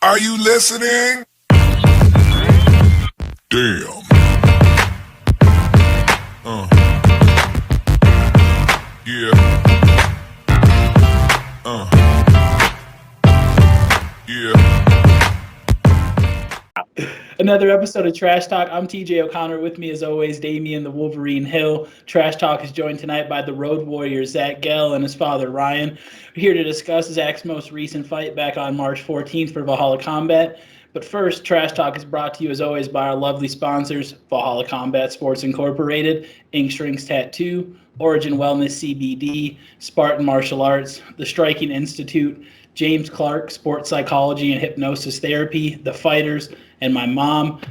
Are you listening? Damn. Yeah. Yeah. Another episode of Trash Talk. I'm TJ O'Connor. With me, as always, Damian the Wolverine Hill. Trash Talk is joined tonight by the Road Warrior, Zach Gehl, and his father, Ryan. We're here to discuss Zach's most recent fight back on March 14th for Valhalla Combat. But first, Trash Talk is brought to you, as always, by our lovely sponsors, Valhalla Combat Sports Incorporated, Ink Strings Tattoo, Origin Wellness CBD, Spartan Martial Arts, the Striking Institute, James Clark, Sports Psychology and Hypnosis Therapy, The Fighters, and my mom.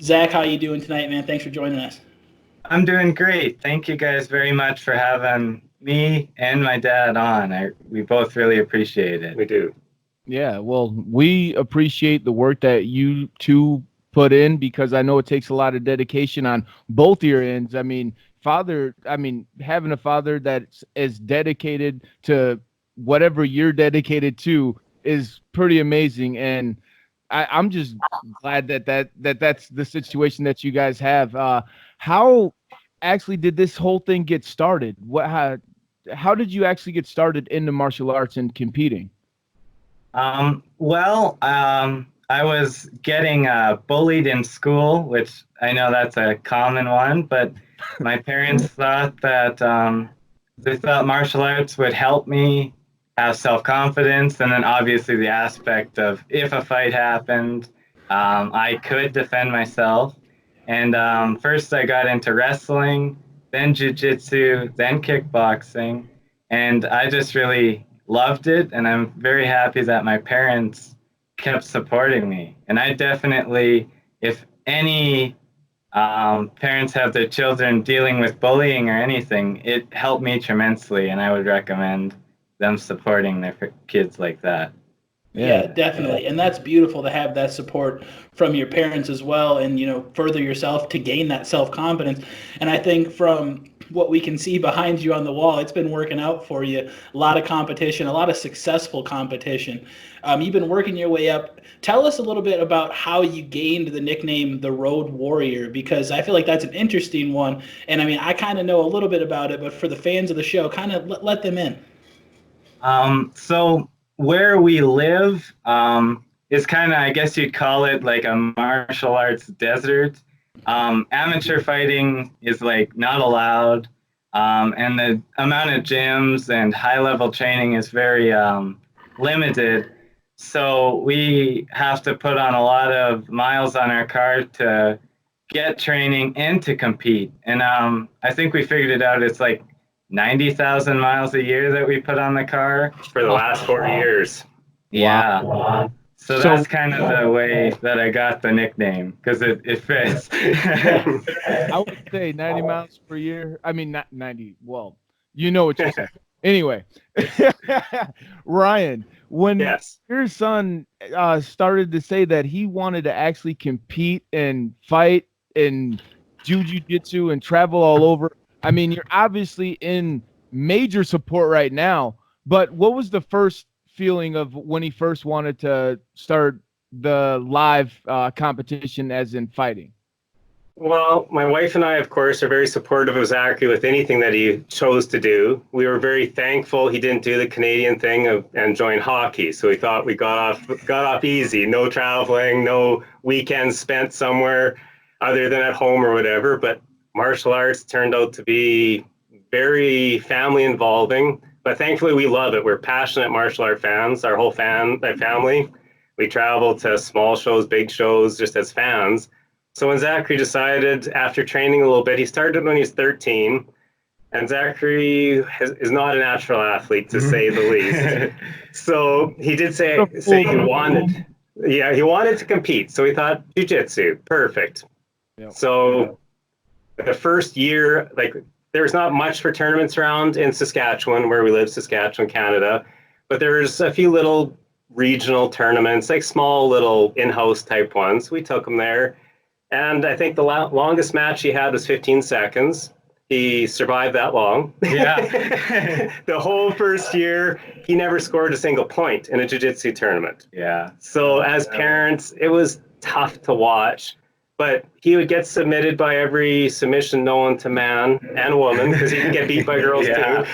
Zach, how you doing tonight, man? Thanks for joining us. I'm doing great. Thank you guys very much for having me and my dad on. We both really appreciate it. We do. Yeah, well, we appreciate the work that you two put in because I know it takes a lot of dedication on both your ends. Having a father that's as dedicated to whatever you're dedicated to is pretty amazing. And I'm just glad that's the situation that you guys have. How actually did this whole thing get started? How did you actually get started into martial arts and competing? I was getting bullied in school, which I know that's a common one, but my parents thought that they thought martial arts would help me have self-confidence, and then obviously the aspect of if a fight happened, I could defend myself. And first I got into wrestling, then jiu-jitsu, then kickboxing, and I just really loved it, and I'm very happy that my parents kept supporting me. And I definitely, if any parents have their children dealing with bullying or anything, it helped me tremendously, and I would recommend them supporting their kids like that. Yeah, definitely. And that's beautiful to have that support from your parents as well, and, further yourself to gain that self-confidence. And I think from what we can see behind you on the wall, it's been working out for you. A lot of competition, a lot of successful competition. You've been working your way up. Tell us a little bit about how you gained the nickname the Road Warrior, because I feel like that's an interesting one. And I kind of know a little bit about it, but for the fans of the show, kind of let them in. So where we live is kind of, I guess you'd call it like a martial arts desert. Amateur fighting is like not allowed, and the amount of gyms and high-level training is very limited. So we have to put on a lot of miles on our car to get training and to compete. And I think we figured it out. It's like 90,000 miles a year that we put on the car for the last 4 years. Yeah. Wow. So that's kind of the way that I got the nickname, because it fits. I would say 90 miles per year. I mean, not 90. Well, you know what you're saying. Anyway, Ryan, when your son started to say that he wanted to actually compete and fight and do jiu-jitsu and travel all over, you're obviously in major support right now, but what was the first feeling of when he first wanted to start the live competition as in fighting? Well, my wife and I, of course, are very supportive of Zachary with anything that he chose to do. We were very thankful he didn't do the Canadian thing and join hockey. So we thought we got off easy. No traveling, no weekends spent somewhere other than at home or whatever. But martial arts turned out to be very family involving, but thankfully we love it. We're passionate martial art fans. Our whole family, we travel to small shows, big shows, just as fans. So when Zachary decided, after training a little bit, he started when he was 13, and Zachary is not a natural athlete, to say the least. So he did say he wanted to compete. So he thought jiu-jitsu, perfect. Yep. So the first year, there's not much for tournaments around in Saskatchewan, where we live, Saskatchewan, Canada, but there's a few little regional tournaments, like small little in-house type ones. We took him there, and I think the longest match he had was 15 seconds. he survived that long. Yeah. The whole first year, he never scored a single point in a jiu-jitsu tournament. Yeah. So as parents, it was tough to watch. But he would get submitted by every submission known to man and woman, because he'd get beat by girls Yeah.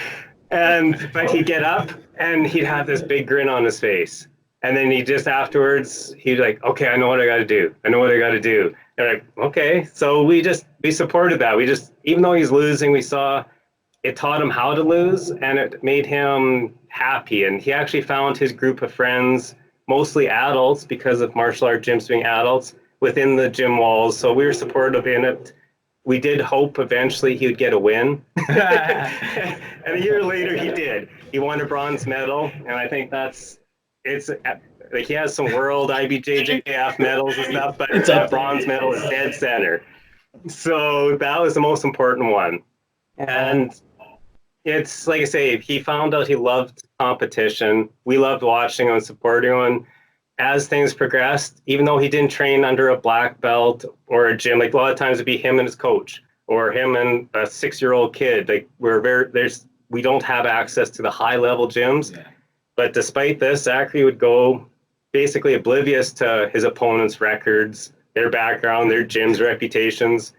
too. But he'd get up and he'd have this big grin on his face. And then he just afterwards, he'd like, okay, I know what I got to do. I know what I got to do. And like, okay. So we supported that. Even though he's losing, we saw it taught him how to lose, and it made him happy. And he actually found his group of friends, mostly adults, because of martial art gyms being adults, within the gym walls. So we were supportive in it. We did hope eventually he would get a win. And a year later he did. He won a bronze medal. And I think it's like he has some world IBJJF medals and stuff, but that bronze medal is dead center. So that was the most important one. And it's like I say, he found out he loved competition. We loved watching him and supporting him. As things progressed, even though he didn't train under a black belt or a gym, like a lot of times it'd be him and his coach, or him and a 6-year-old kid. Like we don't have access to the high level gyms. Yeah. But despite this, Zachary would go basically oblivious to his opponents' records, their background, their gyms' reputations,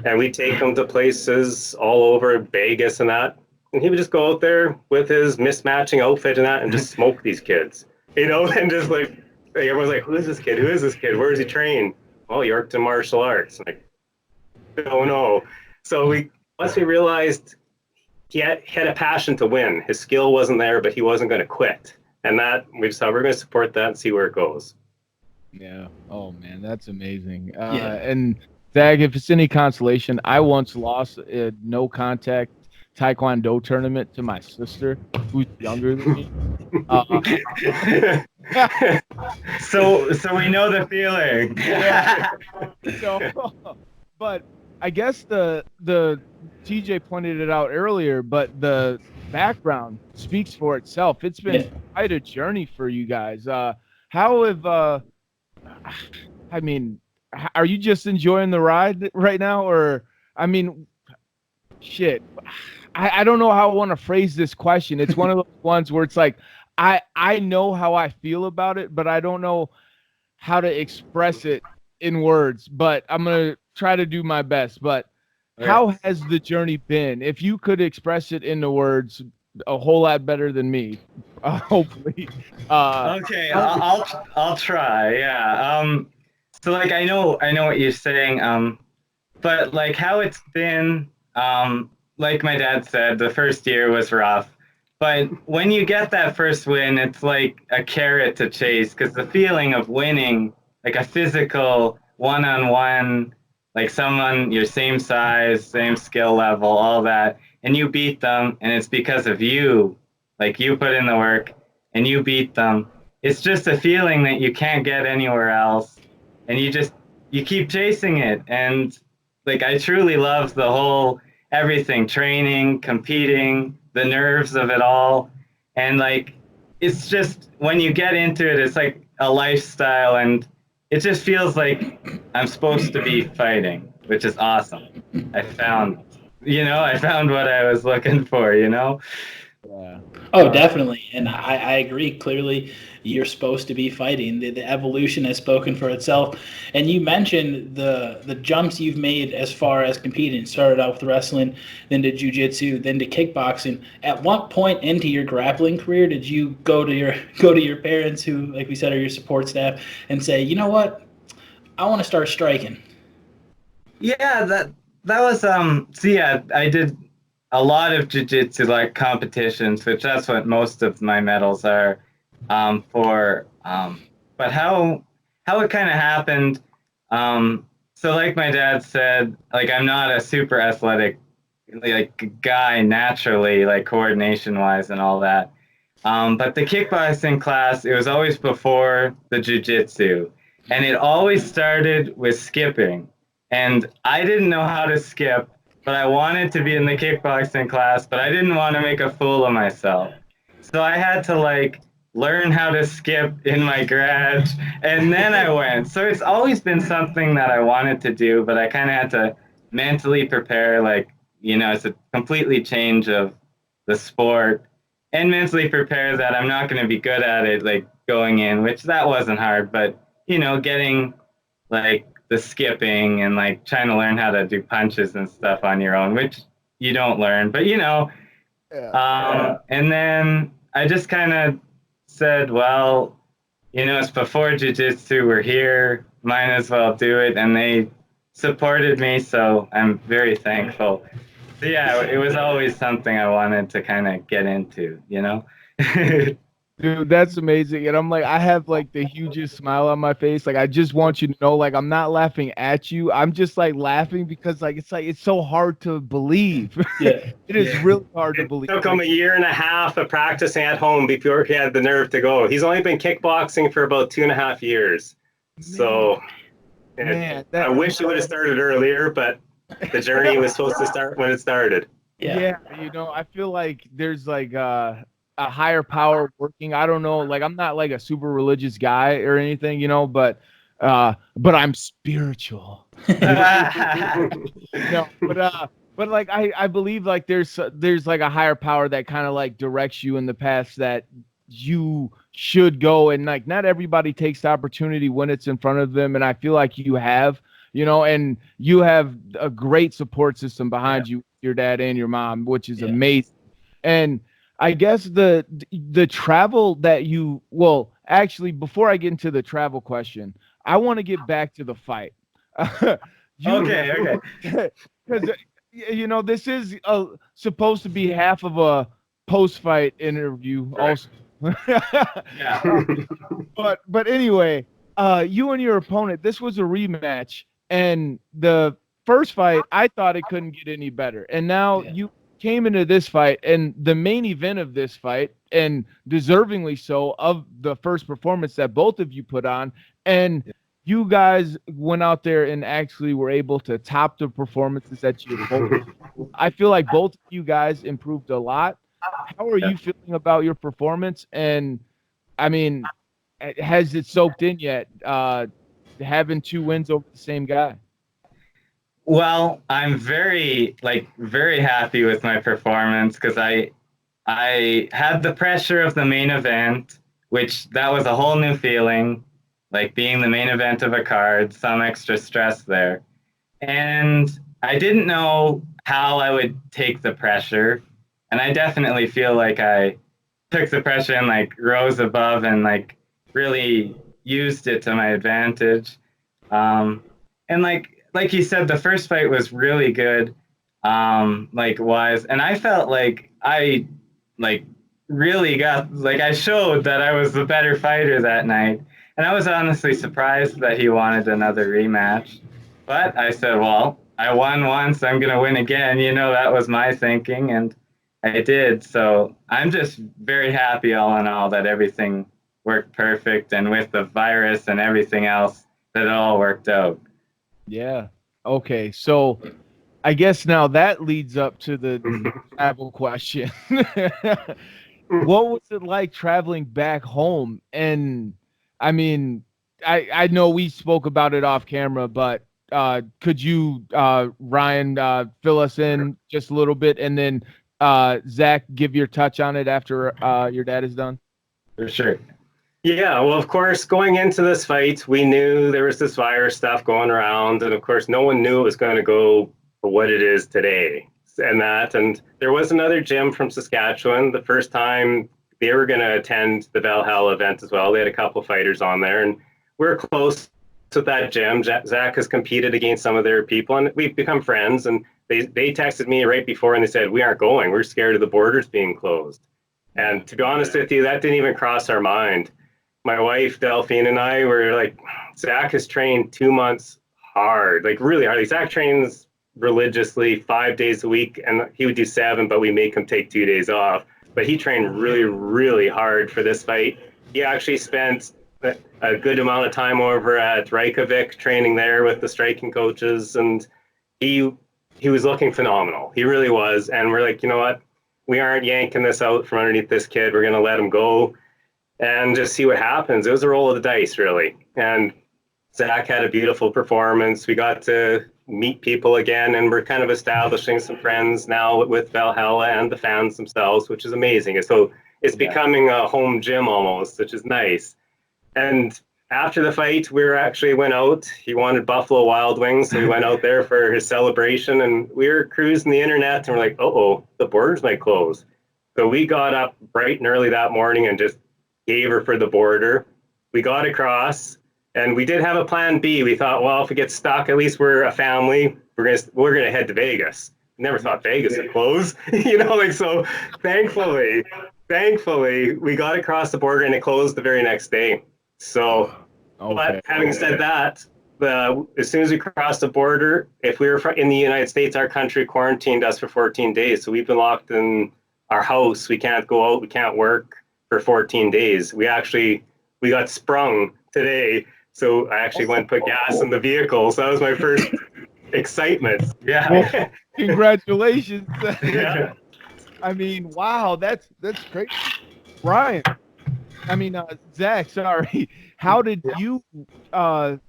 and we'd take him to places all over Vegas and that. And he would just go out there with his mismatching outfit and that and just smoke these kids, and just like everyone's like, who is this kid? Who is this kid? Where is he trained? Oh, he worked in martial arts. Like, oh no. So once we realized he had a passion to win. His skill wasn't there, but he wasn't going to quit. And that we just thought we're going to support that and see where it goes. Yeah. Oh man, that's amazing. And Zach, if it's any consolation, I once lost a no contact Taekwondo tournament to my sister, who's younger than me. So we know the feeling. Yeah. But I guess the TJ pointed it out earlier, but the background speaks for itself. It's been quite a journey for you guys. How have are you just enjoying the ride right now, or shit? I don't know how I want to phrase this question. It's one of those ones where it's like I know how I feel about it, but I don't know how to express it in words. But I'm gonna try to do my best. But how has the journey been? If you could express it into words a whole lot better than me, hopefully. Okay, I'll try. Yeah. So like I know what you're saying. But like how it's been. Like my dad said, the first year was rough. But when you get that first win, it's like a carrot to chase, because the feeling of winning, like a physical one-on-one, like someone your same size, same skill level, all that, and you beat them, and it's because of you, like you put in the work and you beat them. It's just a feeling that you can't get anywhere else, and you keep chasing it. And like I truly love the whole everything, training, competing, the nerves of it all. And like, it's just, when you get into it, it's like a lifestyle, and it just feels like I'm supposed to be fighting, which is awesome. I found what I was looking for, Yeah. Oh, definitely. And I agree. Clearly, you're supposed to be fighting. The evolution has spoken for itself. And you mentioned the jumps you've made as far as competing. Started out with wrestling, then to jiu-jitsu, then to kickboxing. At what point into your grappling career did you go to your parents, who, like we said, are your support staff, and say, you know what, I want to start striking? Yeah, that was I did a lot of jiu-jitsu, like competitions, which that's what most of my medals are for. But how it kind of happened, so like my dad said, like I'm not a super athletic like guy naturally, like coordination wise and all that. But the kickboxing class, it was always before the jiu-jitsu, and it always started with skipping. And I didn't know how to skip, but I wanted to be in the kickboxing class, but I didn't want to make a fool of myself. So I had to like learn how to skip in my garage, and then I went. So it's always been something that I wanted to do, but I kind of had to mentally prepare, like it's a completely change of the sport, and mentally prepare that I'm not going to be good at it, like going in, which that wasn't hard, but getting like the skipping and like trying to learn how to do punches and stuff on your own, which you don't learn, but and then I just kind of said, well, it's before jiu-jitsu, we're here, might as well do it. And they supported me, so I'm very thankful. So yeah, it was always something I wanted to kind of get into, Dude, that's amazing. And I'm like, I have like the hugest smile on my face. Like, I just want you to know, like, I'm not laughing at you. I'm just like laughing because it's so hard to believe. Yeah. It is really hard to believe. It took him a year and a half of practicing at home before he had the nerve to go. He's only been kickboxing for about 2.5 years. So Man, I wish it would have started earlier, but the journey was supposed to start when it started. Yeah. I feel like there's like a higher power working. I don't know, like I'm not like a super religious guy or anything, but I'm spiritual. No, but like I believe like there's like a higher power that kind of like directs you in the path that you should go, and like not everybody takes the opportunity when it's in front of them, and I feel like you have, and you have a great support system behind you, your dad and your mom, which is amazing. And I guess the travel that actually, before I get into the travel question, I want to get back to the fight. Okay. Because this is supposed to be half of a post-fight interview, also. Yeah. But anyway, you and your opponent, this was a rematch, and the first fight, I thought it couldn't get any better, and now you came into this fight, and the main event of this fight, and deservingly so, of the first performance that both of you put on, and you guys went out there and actually were able to top the performances that you had both. I feel like both of you guys improved a lot. How are you feeling about your performance? And I mean, has it soaked in yet? Having 2 wins over the same guy. Well, I'm very happy with my performance because I had the pressure of the main event, which that was a whole new feeling, like being the main event of a card, some extra stress there. And I didn't know how I would take the pressure. And I definitely feel like I took the pressure and like rose above and like really used it to my advantage. And like you said, the first fight was really good. And I felt like I really got, like, I showed that I was the better fighter that night. And I was honestly surprised that he wanted another rematch. But I said, well, I won once, I'm going to win again. That was my thinking, and I did. So I'm just very happy all in all that everything worked perfect, and with the virus and everything else, that it all worked out. Yeah. Okay. So I guess now that leads up to the travel question. What was it like traveling back home? And I mean, I know we spoke about it off camera, but could you, Ryan, fill us in just a little bit, and then Zach, give your touch on it after your dad is done? For sure. Yeah, well, of course, going into this fight, we knew there was this virus stuff going around, and of course, no one knew it was going to go for what it is today. And there was another gym from Saskatchewan. The first time they were going to attend the Valhalla event as well. They had a couple fighters on there, and we're close to that gym. Zach has competed against some of their people, and we've become friends. And they texted me right before, and they said, "We aren't going. We're scared of the borders being closed." And to be honest with you, that didn't even cross our mind. My wife Delphine and I were like, Zach has trained 2 months hard, like really hard. Zach trains religiously 5 days a week, and he would do 7, but we make him take 2 days off. But he trained really, really hard for this fight. He actually spent a good amount of time over at Reykjavik training there with the striking coaches, and he was looking phenomenal. He really was. And we're like, you know what? We aren't yanking this out from underneath this kid. We're going to let him go and just see what happens. It was a roll of the dice, really. And Zach had a beautiful performance. We got to meet people again, and we're kind of establishing some friends now with Valhalla and the fans themselves, which is amazing. So it's becoming a home gym almost, which is nice. And after the fight, went out. He wanted Buffalo Wild Wings, so we went out there for his celebration, and we were cruising the internet, and we're like, oh, the borders might close. So we got up bright and early that morning and just gave her for the border. We got across, and we did have a plan B. We thought, well, if we get stuck, at least we're a family. We're gonna head to Vegas. Never thought Vegas would close, So thankfully, we got across the border and it closed the very next day. So, but having said that, as soon as we crossed the border, if we were in the United States, our country quarantined us for 14 days. So we've been locked in our house. We can't go out. We can't work for 14 days. We got sprung today. So I actually went and put gas in the vehicle. So that was my first excitement. Yeah. Well, congratulations. Yeah. I mean, wow, that's crazy. Ryan, Zach, sorry. How did you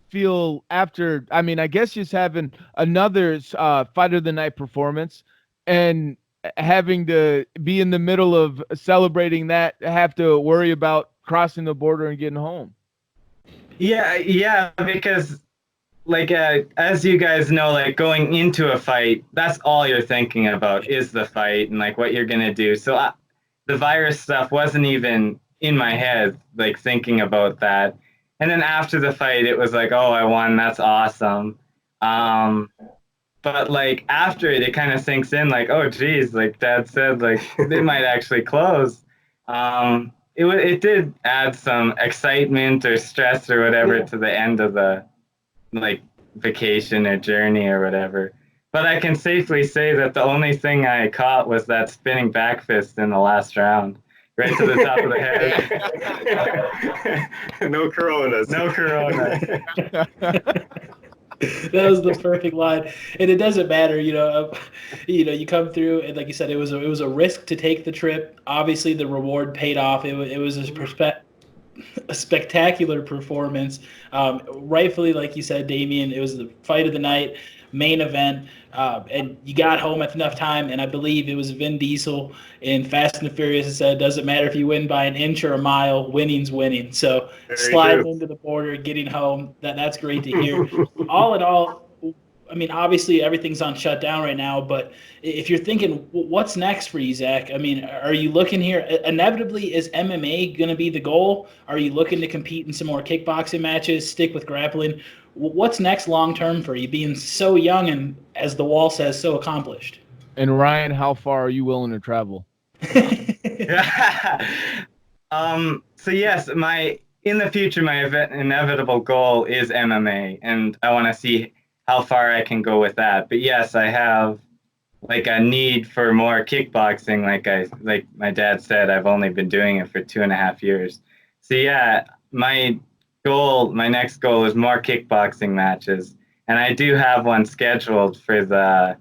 feel after, I guess just having another Fight of the Night performance and having to be in the middle of celebrating that, have to worry about crossing the border and getting home? Yeah, because as you guys know, going into a fight, that's all you're thinking about is the fight and what you're gonna do. So the virus stuff wasn't even in my head, thinking about that. And then after the fight, it was oh, I won, that's awesome. But after it kind of sinks in, oh geez, Dad said, they might actually close. It did add some excitement or stress or whatever to the end of the vacation or journey or whatever. But I can safely say that the only thing I caught was that spinning back fist in the last round, right to the top of the head. No coronas. That was the perfect line, and it doesn't matter, you come through, and like you said, it was a risk to take the trip. Obviously, the reward paid off. It was a spectacular performance. Rightfully, like you said, Damien, it was the fight of the night, main event, and you got home at enough time, and I believe it was Vin Diesel in Fast and the Furious that said, it doesn't matter if you win by an inch or a mile, winning's winning. So sliding into the border, getting home, that's great to hear. All in all, obviously everything's on shutdown right now, but if you're thinking, what's next for you, Zach? Are you looking here? Inevitably, is MMA going to be the goal? Are you looking to compete in some more kickboxing matches, stick with grappling? What's next long-term for you, being so young and, as the wall says, so accomplished? And Ryan, how far are you willing to travel? So yes, in the future, my inevitable goal is MMA, and I want to see how far I can go with that. But yes, I have a need for more kickboxing. Like my dad said, I've only been doing it for 2.5 years. So yeah, my next goal is more kickboxing matches, and I do have one scheduled for the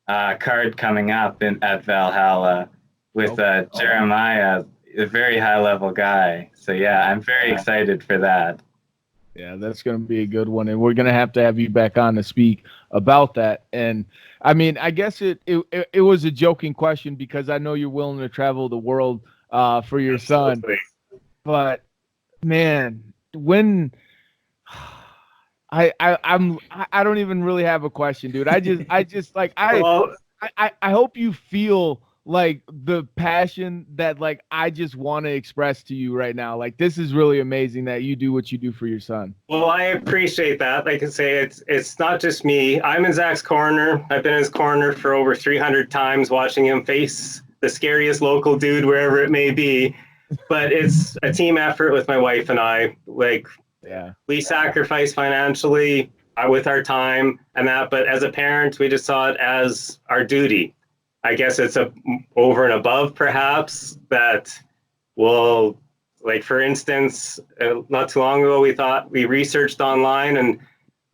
card coming up at Valhalla with Jeremiah, a very high level guy. So yeah, I'm very excited for that. Yeah, that's going to be a good one, and we're going to have you back on to speak about that. And I guess it was a joking question because I know you're willing to travel the world for your son. But man, when I don't even really have a question, dude. I hope you feel the passion that I just want to express to you right now. This is really amazing that you do what you do for your son. Well, I appreciate that. Like I say, it's not just me. I'm in Zach's corner. I've been in his corner for over 300 times, watching him face the scariest local dude wherever it may be. But it's a team effort with my wife and I. We sacrifice financially with our time and that, but as a parent, we just saw it as our duty. I guess it's over and above, perhaps, that will, for instance, not too long ago, we researched online and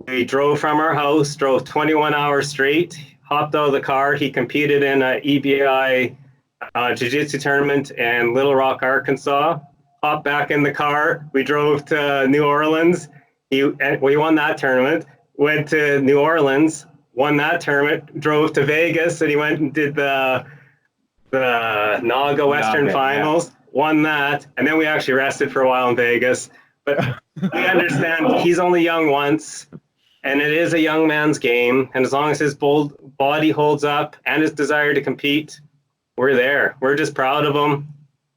we drove from our house, drove 21 hours straight, hopped out of the car. He competed in an EBI jiu-jitsu tournament in Little Rock, Arkansas. Hopped back in the car. We drove to New Orleans. We won that tournament. Went to New Orleans, won that tournament, drove to Vegas, and he went and did the Naga Western Naga, Finals, won that, and then we actually rested for a while in Vegas. But we understand he's only young once, and it is a young man's game. And as long as his bold body holds up and his desire to compete, we're there. We're just proud of him.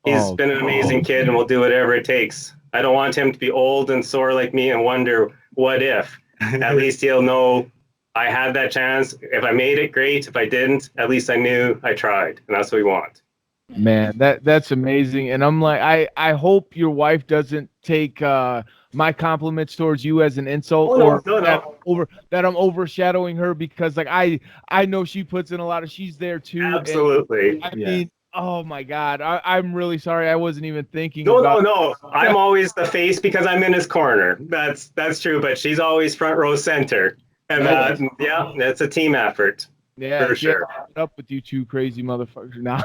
He's been an amazing kid, and we'll do whatever it takes. I don't want him to be old and sore like me and wonder what if. At least he'll know I had that chance. If I made it, great. If I didn't, at least I knew I tried, and that's what we want. Man, that's amazing. And I'm like, I hope your wife doesn't take my compliments towards you as an insult, Oh, no, or that I'm overshadowing her, because like I know she puts in a lot of, she's there too. Absolutely. I mean, oh my God, I'm really sorry. I wasn't even thinking No, about. no. I'm always the face because I'm in his corner. That's true. But she's always front row center, and yeah, that's a team effort. Yeah, for sure. Up with you two crazy motherfuckers now.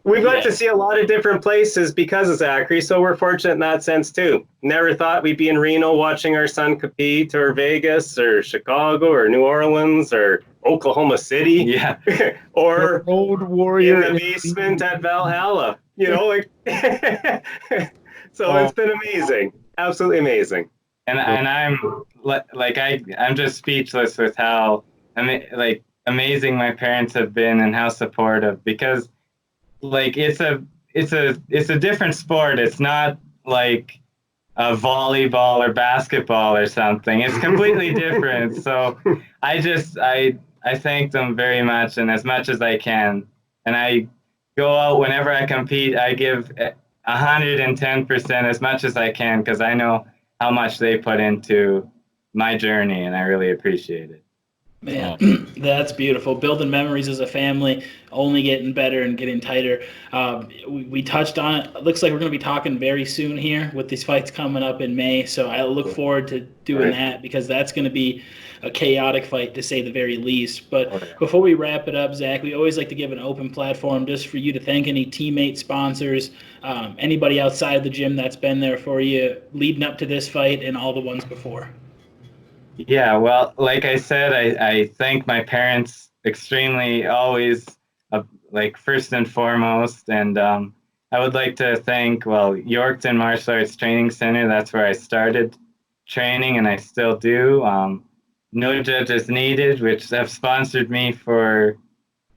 We got to see a lot of different places because of Zachary, so we're fortunate in that sense too. Never thought we'd be in Reno watching our son compete, or Vegas, or Chicago, or New Orleans, or Oklahoma City, Yeah. or Road Warrior in the basement at Valhalla. You know, like so it's been amazing, absolutely amazing. And I'm like I'm just speechless with how amazing my parents have been and how supportive, because like it's a different sport. It's not like a volleyball or basketball or something. It's completely different. So I thank them very much, and as much as I can. And I go out whenever I compete. I give 110% as much as I can, because I know how much they put into my journey, and I really appreciate it. Man, that's beautiful. Building memories as a family, only getting better and getting tighter. We touched on it. It looks like we're going to be talking very soon here with these fights coming up in May. So I look forward to doing that, because that's going to be a chaotic fight, to say the very least. But before we wrap it up, Zach, we always like to give an open platform just for you to thank any teammates, sponsors, anybody outside the gym that's been there for you leading up to this fight and all the ones before. Yeah, well, like I said, I thank my parents extremely, always, like first and foremost. And I would like to thank, Yorkton Martial Arts Training Center. That's where I started training, and I still do. No Judges Needed, which have sponsored me for,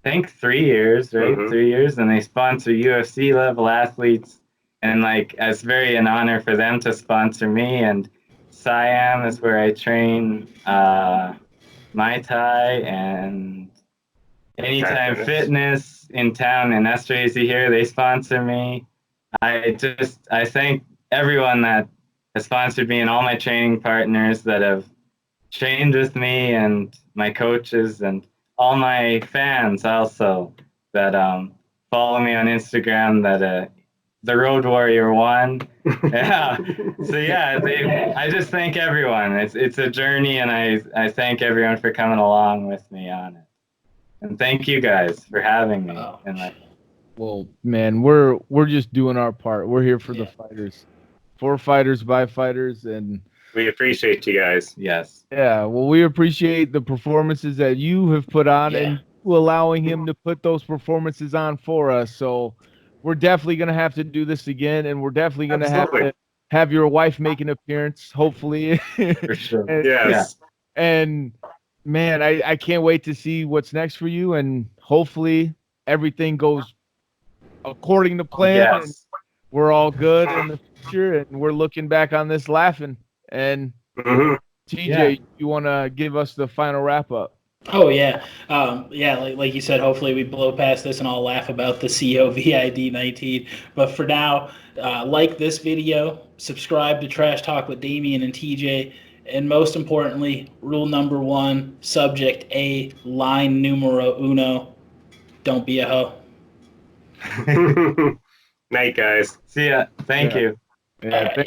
I think, 3 years, right? Mm-hmm. 3 years, and they sponsor UFC level athletes. And like, it's very an honor for them to sponsor me. And Siam is where I train Muay Thai and Anytime Fitness in town in Esterhazy here. They sponsor me. I thank everyone that has sponsored me, and all my training partners that have trained with me, and my coaches, and all my fans also that follow me on Instagram, that the Road Warrior 1. Yeah. So yeah, I just thank everyone. It's a journey, and I thank everyone for coming along with me on it. And thank you guys for having me. Well, man, we're just doing our part. We're here for the fighters, for fighters, by fighters, and we appreciate you guys. Yes. Yeah. Well, we appreciate the performances that you have put on, and allowing him to put those performances on for us. So we're definitely going to have to do this again, and we're definitely going to have your wife make an appearance, hopefully. For sure. Yes. And man, I can't wait to see what's next for you, and hopefully everything goes according to plan. Yes. And we're all good in the future, and we're looking back on this laughing. And TJ, you want to give us the final wrap up? Oh yeah, like you said, hopefully we blow past this and I'll laugh about the COVID-19. But for now, like this video, subscribe to Trash Talk with Damian and TJ, and most importantly, rule number 1, subject A, line numero uno, don't be a hoe. Night, guys. See ya. Thank you. Yeah,